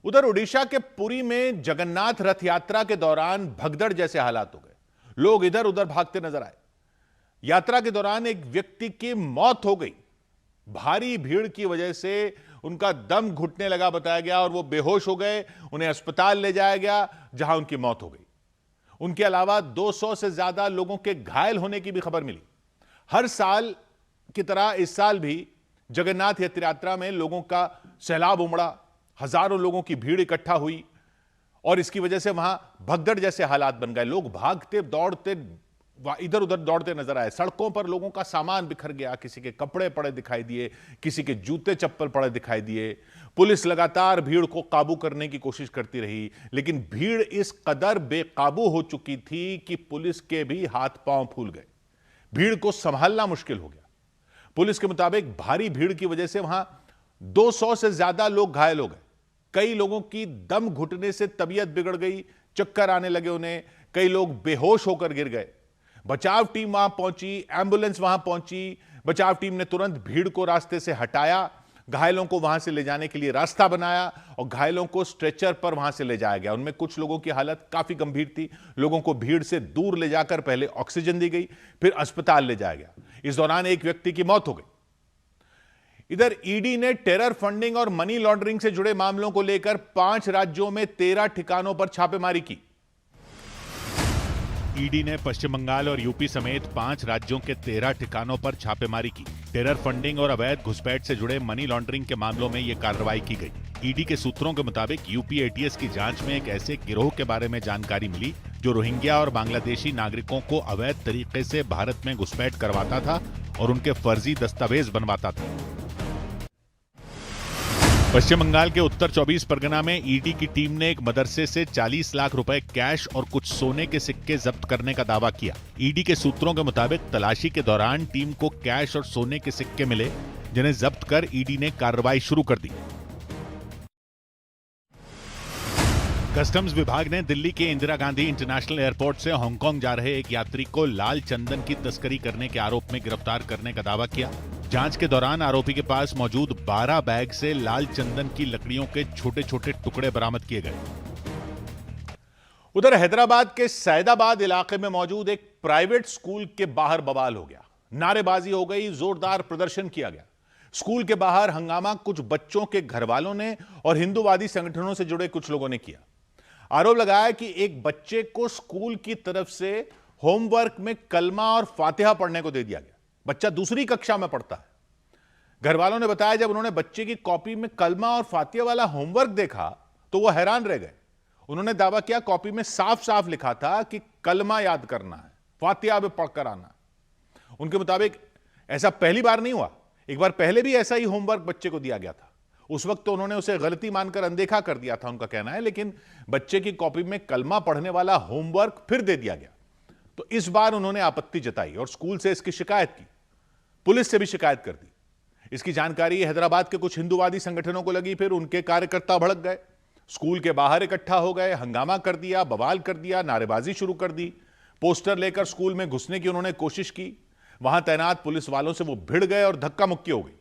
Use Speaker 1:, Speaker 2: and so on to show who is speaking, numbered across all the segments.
Speaker 1: उधर उड़ीसा के पुरी में जगन्नाथ रथ यात्रा के दौरान भगदड़ जैसे हालात हो गए। लोग इधर उधर भागते नजर आए। यात्रा के दौरान एक व्यक्ति की मौत हो गई। भारी भीड़ की वजह से उनका दम घुटने लगा बताया गया और वो बेहोश हो गए। उन्हें अस्पताल ले जाया गया जहां उनकी मौत हो गई। उनके अलावा 200 से ज्यादा लोगों के घायल होने की भी खबर मिली। हर साल की तरह इस साल भी जगन्नाथ यात्रा में लोगों का सैलाब उमड़ा। हजारों लोगों की भीड़ इकट्ठा हुई और इसकी वजह से वहां भगदड़ जैसे हालात बन गए। लोग भागते दौड़ते इधर उधर दौड़ते नजर आए। सड़कों पर लोगों का सामान बिखर गया। किसी के कपड़े पड़े दिखाई दिए, किसी के जूते चप्पल पड़े दिखाई दिए। पुलिस लगातार भीड़ को काबू करने की कोशिश करती रही, लेकिन भीड़ इस कदर बेकाबू हो चुकी थी कि पुलिस के भी हाथ पांव फूल गए। भीड़ को संभालना मुश्किल हो गया। पुलिस के मुताबिक भारी भीड़ की वजह से वहां 200 से ज्यादा लोग घायल हो गए। कई लोगों की दम घुटने से तबीयत बिगड़ गई, चक्कर आने लगे उन्हें। कई लोग बेहोश होकर गिर गए। बचाव टीम वहां पहुंची, एम्बुलेंस वहां पहुंची। बचाव टीम ने तुरंत भीड़ को रास्ते से हटाया, घायलों को वहां से ले जाने के लिए रास्ता बनाया और घायलों को स्ट्रेचर पर वहां से ले जाया गया। उनमें कुछ लोगों की हालत काफी गंभीर थी। लोगों को भीड़ से दूर ले जाकर पहले ऑक्सीजन दी गई, फिर अस्पताल ले जाया गया। इस दौरान एक व्यक्ति की मौत हो गई। इधर ईडी ने टेरर फंडिंग और मनी लॉन्ड्रिंग से जुड़े मामलों को लेकर 5 राज्यों में 13 ठिकानों पर छापेमारी की। ईडी ने पश्चिम बंगाल और यूपी समेत 5 राज्यों के 13 ठिकानों पर छापेमारी की। टेरर फंडिंग और अवैध घुसपैठ से जुड़े मनी लॉन्ड्रिंग के मामलों में यह कार्रवाई की गई। ईडी के सूत्रों के मुताबिक यूपी एटीएस की जांच में एक ऐसे गिरोह के बारे में जानकारी मिली जो रोहिंग्या और बांग्लादेशी नागरिकों को अवैध तरीके से भारत में घुसपैठ करवाता था और उनके फर्जी दस्तावेज बनवाता था। पश्चिम बंगाल के उत्तर 24 परगना में ईडी की टीम ने एक मदरसे से 40 लाख रुपए कैश और कुछ सोने के सिक्के जब्त करने का दावा किया। ईडी के सूत्रों के मुताबिक तलाशी के दौरान टीम को कैश और सोने के सिक्के मिले, जिन्हें जब्त कर ईडी ने कार्रवाई शुरू कर दी। कस्टम्स विभाग ने दिल्ली के इंदिरा गांधी इंटरनेशनल एयरपोर्ट से हांगकांग जा रहे एक यात्री को लाल चंदन की तस्करी करने के आरोप में गिरफ्तार करने का दावा किया। जांच के दौरान आरोपी के पास मौजूद 12 बैग से लाल चंदन की लकड़ियों के छोटे छोटे टुकड़े बरामद किए गए। उधर हैदराबाद के सैदाबाद इलाके में मौजूद एक प्राइवेट स्कूल के बाहर बवाल हो गया। नारेबाजी हो गई, जोरदार प्रदर्शन किया गया। स्कूल के बाहर हंगामा कुछ बच्चों के घर वालों ने और हिंदूवादी संगठनों से जुड़े कुछ लोगों ने किया। आरोप लगाया कि एक बच्चे को स्कूल की तरफ से होमवर्क में कलमा और फातिहा पढ़ने को दे दिया गया। बच्चा दूसरी कक्षा में पढ़ता है। घर वालों ने बताया जब उन्होंने बच्चे की कॉपी में कलमा और फातिहा वाला होमवर्क देखा तो वो हैरान रह गए। उन्होंने दावा किया कॉपी में साफ साफ लिखा था कि कलमा याद करना है, फातिहा भी पढ़कर आना। उनके मुताबिक ऐसा पहली बार नहीं हुआ, एक बार पहले भी ऐसा ही होमवर्क बच्चे को दिया गया था। उस वक्त तो उन्होंने उसे गलती मानकर अनदेखा कर दिया था, उनका कहना है, लेकिन बच्चे की कॉपी में कलमा पढ़ने वाला होमवर्क फिर दे दिया गया। तो इस बार उन्होंने आपत्ति जताई और स्कूल से इसकी शिकायत की, पुलिस से भी शिकायत कर दी। इसकी जानकारी हैदराबाद के कुछ हिंदूवादी संगठनों को लगी, फिर उनके कार्यकर्ता भड़क गए, स्कूल के बाहर इकट्ठा हो गए, हंगामा कर दिया, बवाल कर दिया, नारेबाजी शुरू कर दी। पोस्टर लेकर स्कूल में घुसने की उन्होंने कोशिश की। वहां तैनात पुलिस वालों से वो भिड़ गए और धक्का मुक्की हो गई।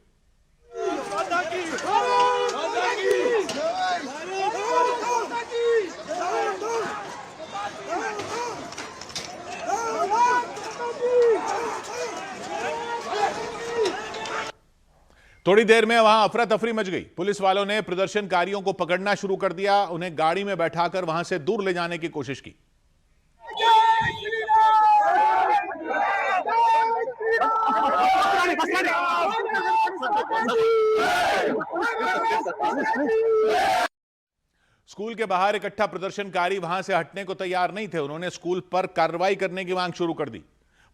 Speaker 1: थोड़ी देर में वहां अफरा तफरी मच गई। पुलिस वालों ने प्रदर्शनकारियों को पकड़ना शुरू कर दिया, उन्हें गाड़ी में बैठाकर वहां से दूर ले जाने की कोशिश की। स्कूल के बाहर इकट्ठा प्रदर्शनकारी वहां से हटने को तैयार नहीं थे। उन्होंने स्कूल पर कार्रवाई करने की मांग शुरू कर दी।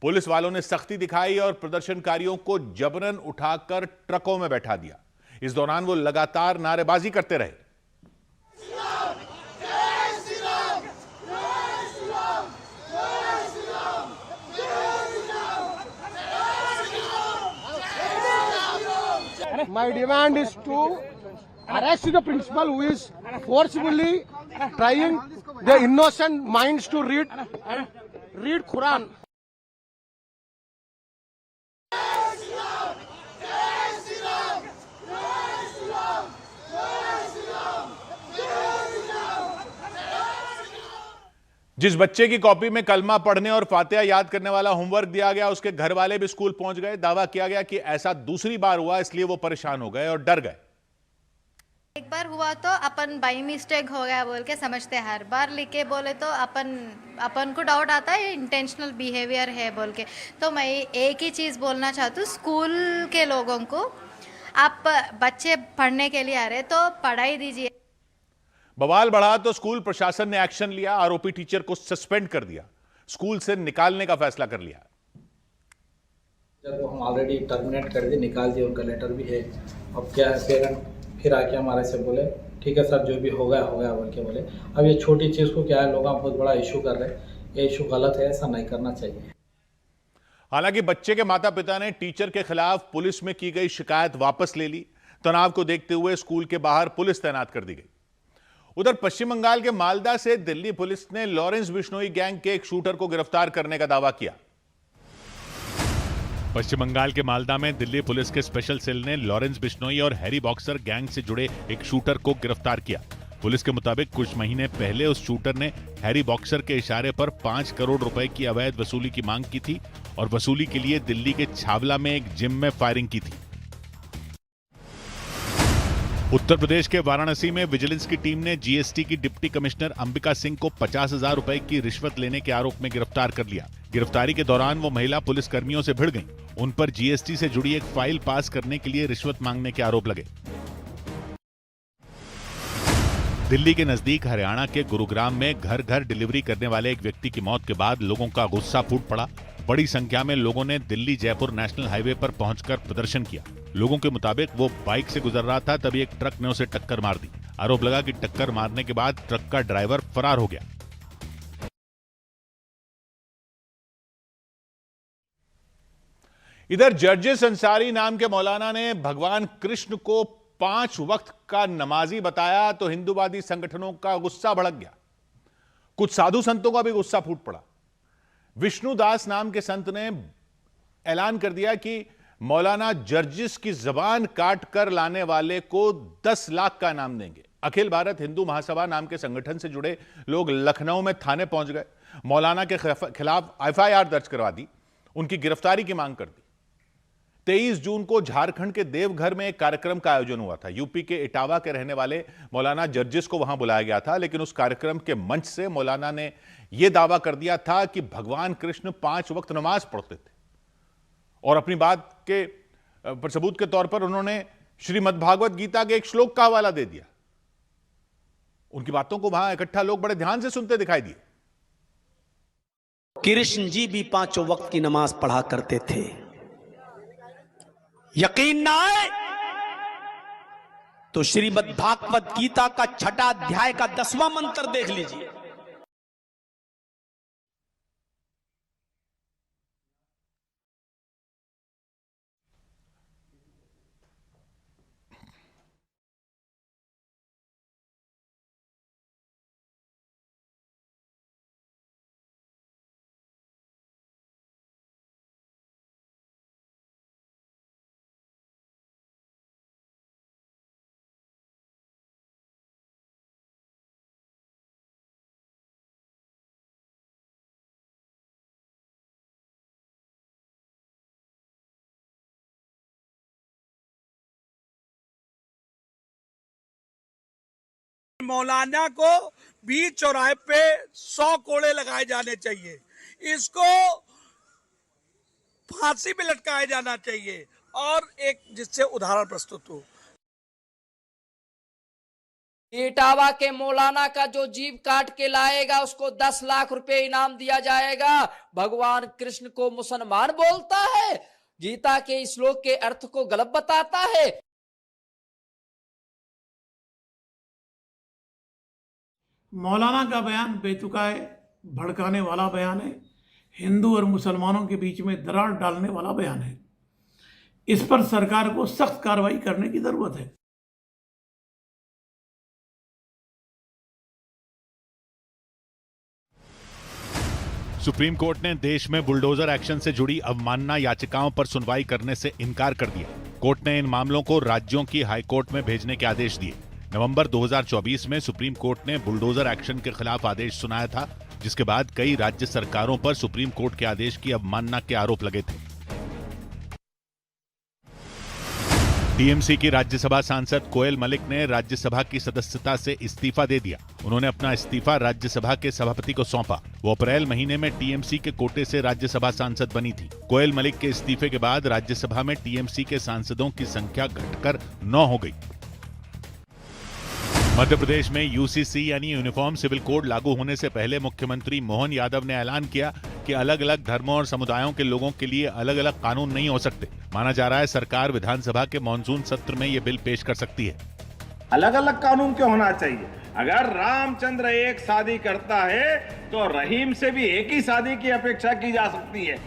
Speaker 1: पुलिस वालों ने सख्ती दिखाई और प्रदर्शनकारियों को जबरन उठाकर ट्रकों में बैठा दिया। इस दौरान वो लगातार नारेबाजी करते रहे।
Speaker 2: My demand is to arrest the principal who is forcibly trying the innocent minds to read Quran.
Speaker 1: जिस बच्चे की कॉपी में कलमा पढ़ने और फातिहा याद करने वाला होमवर्क दिया गया, उसके घर वाले भी स्कूल पहुंच गए। दावा किया गया कि ऐसा दूसरी बार हुआ, इसलिए वो परेशान हो गए और डर गए।
Speaker 3: एक बार हुआ तो अपन बाई मिस्टेक हो गया बोल के समझते, हर बार लिखे बोले तो अपन को डाउट आता है इंटेंशनल बिहेवियर है बोल के। तो मैं एक ही चीज़ बोलना चाहती हूँ स्कूल के लोगों को, आप बच्चे पढ़ने के लिए आ रहे तो पढ़ाई दीजिए।
Speaker 1: बवाल बढ़ा तो स्कूल प्रशासन ने एक्शन लिया, आरोपी टीचर को सस्पेंड कर दिया, स्कूल से निकालने का फैसला कर लिया।
Speaker 4: तो हम ऑलरेडी टर्मिनेट कर दिए, निकाल दिए, उनका लेटर भी है। अब क्या है, पेरेंट फिर आके हमारे से बोले ठीक है सर जो भी हो गया बोल के बोले। अब ये छोटी चीज़ को क्या है, लोग बहुत बड़ा इशू कर रहे हैं, ये इशू गलत है, ऐसा नहीं करना चाहिए।
Speaker 1: हालांकि बच्चे के माता पिता ने टीचर के खिलाफ पुलिस में की गई शिकायत वापस ले ली। तनाव को देखते हुए स्कूल के बाहर पुलिस तैनात कर दी गई। उधर पश्चिम बंगाल के मालदा से दिल्ली पुलिस ने लॉरेंस बिश्नोई गैंग के एक शूटर को गिरफ्तार करने का दावा किया। पश्चिम बंगाल के मालदा में दिल्ली पुलिस के स्पेशल सेल ने लॉरेंस बिश्नोई और हैरी बॉक्सर गैंग से जुड़े एक शूटर को गिरफ्तार किया। पुलिस के मुताबिक कुछ महीने पहले उस शूटर ने हैरी बॉक्सर के इशारे पर 5 करोड़ रुपए की अवैध वसूली की मांग की थी और वसूली के लिए दिल्ली के छावला में एक जिम में फायरिंग की थी। उत्तर प्रदेश के वाराणसी में विजिलेंस की टीम ने जीएसटी की डिप्टी कमिश्नर अंबिका सिंह को 50,000 रुपए की रिश्वत लेने के आरोप में गिरफ्तार कर लिया। गिरफ्तारी के दौरान वो महिला पुलिस कर्मियों से भिड़ गईं। उन पर जीएसटी से जुड़ी एक फाइल पास करने के लिए रिश्वत मांगने के आरोप लगे। दिल्ली के नजदीक हरियाणा के गुरुग्राम में घर घर डिलीवरी करने वाले एक व्यक्ति की मौत के बाद लोगों का गुस्सा फूट पड़ा। बड़ी संख्या में लोगों ने दिल्ली जयपुर नेशनल हाईवे पर पहुंचकर प्रदर्शन किया। लोगों के मुताबिक वो बाइक से गुजर रहा था, तभी एक ट्रक ने उसे टक्कर मार दी। आरोप लगा कि टक्कर मारने के बाद ट्रक का ड्राइवर फरार हो गया। इधर जर्जिस अंसारी नाम के मौलाना ने भगवान कृष्ण को 5 वक्त का नमाजी बताया तो हिंदूवादी संगठनों का गुस्सा भड़क गया। कुछ साधु संतों का भी गुस्सा फूट पड़ा। विष्णुदास नाम के संत ने ऐलान कर दिया कि मौलाना जर्जिस की जबान काट कर लाने वाले को 10 लाख का इनाम देंगे। अखिल भारत हिंदू महासभा नाम के संगठन से जुड़े लोग लखनऊ में थाने पहुंच गए, मौलाना के खिलाफ एफआईआर दर्ज करवा दी, उनकी गिरफ्तारी की मांग कर दी। 23 जून को झारखंड के देवघर में एक कार्यक्रम का आयोजन हुआ था। यूपी के इटावा के रहने वाले मौलाना जर्जिस को वहां बुलाया गया था, लेकिन उस कार्यक्रम के मंच से मौलाना ने यह दावा कर दिया था कि भगवान कृष्ण 5 वक्त नमाज पढ़ते थे और अपनी बात के पर सबूत के तौर पर उन्होंने श्रीमद् भागवत गीता के एक श्लोक का हवाला दे दिया। उनकी बातों को वहां इकट्ठा लोग बड़े ध्यान से सुनते दिखाई दिए।
Speaker 5: कृष्ण जी भी 5 वक्त की नमाज पढ़ा करते थे। यकीन ना आए तो श्रीमद् भागवत गीता का 6ठा अध्याय का 10वां मंत्र देख लीजिए।
Speaker 6: मौलाना को बीच चौराहे पे 100 कोड़े लगाए जाने चाहिए, इसको फांसी पे लटकाया जाना चाहिए और एक जिससे उदाहरण प्रस्तुत हो।
Speaker 7: इटावा के मौलाना का जो जीव काट के लाएगा उसको 10 लाख रुपए इनाम दिया जाएगा। भगवान कृष्ण को मुसलमान बोलता है, गीता के श्लोक के अर्थ को गलत बताता है।
Speaker 8: मौलाना का बयान बेतुका है, भड़काने वाला बयान है, हिंदू और मुसलमानों के बीच में दरार डालने वाला बयान है। इस पर सरकार को सख्त कार्रवाई करने की जरूरत है।
Speaker 1: सुप्रीम कोर्ट ने देश में बुलडोजर एक्शन से जुड़ी अवमानना याचिकाओं पर सुनवाई करने से इनकार कर दिया। कोर्ट ने इन मामलों को राज्यों की हाईकोर्ट में भेजने के आदेश दिए। नवंबर 2024 में सुप्रीम कोर्ट ने बुलडोजर एक्शन के खिलाफ आदेश सुनाया था। जिसके बाद कई राज्य सरकारों पर सुप्रीम कोर्ट के आदेश की अवमानना के आरोप लगे थे। टीएमसी की राज्यसभा सांसद कोयल मलिक ने राज्यसभा की सदस्यता से इस्तीफा दे दिया। उन्होंने अपना इस्तीफा राज्यसभा के सभापति को सौंपा। वो अप्रैल महीने में टीएमसी के कोटे से राज्यसभा सांसद बनी थी। कोयल मलिक के इस्तीफे के बाद राज्यसभा में टीएमसी के सांसदों की संख्या घटकर 9 हो गई। मध्य प्रदेश में यूसीसी यानी यूनिफॉर्म सिविल कोड लागू होने से पहले मुख्यमंत्री मोहन यादव ने ऐलान किया कि अलग अलग धर्मों और समुदायों के लोगों के लिए अलग अलग कानून नहीं हो सकते। माना जा रहा है सरकार विधानसभा के मॉनसून सत्र में ये बिल पेश कर सकती है।
Speaker 9: अलग अलग कानून क्यों होना चाहिए? अगर रामचंद्र एक शादी करता है तो रहीम से भी एक ही शादी की अपेक्षा की जा सकती है।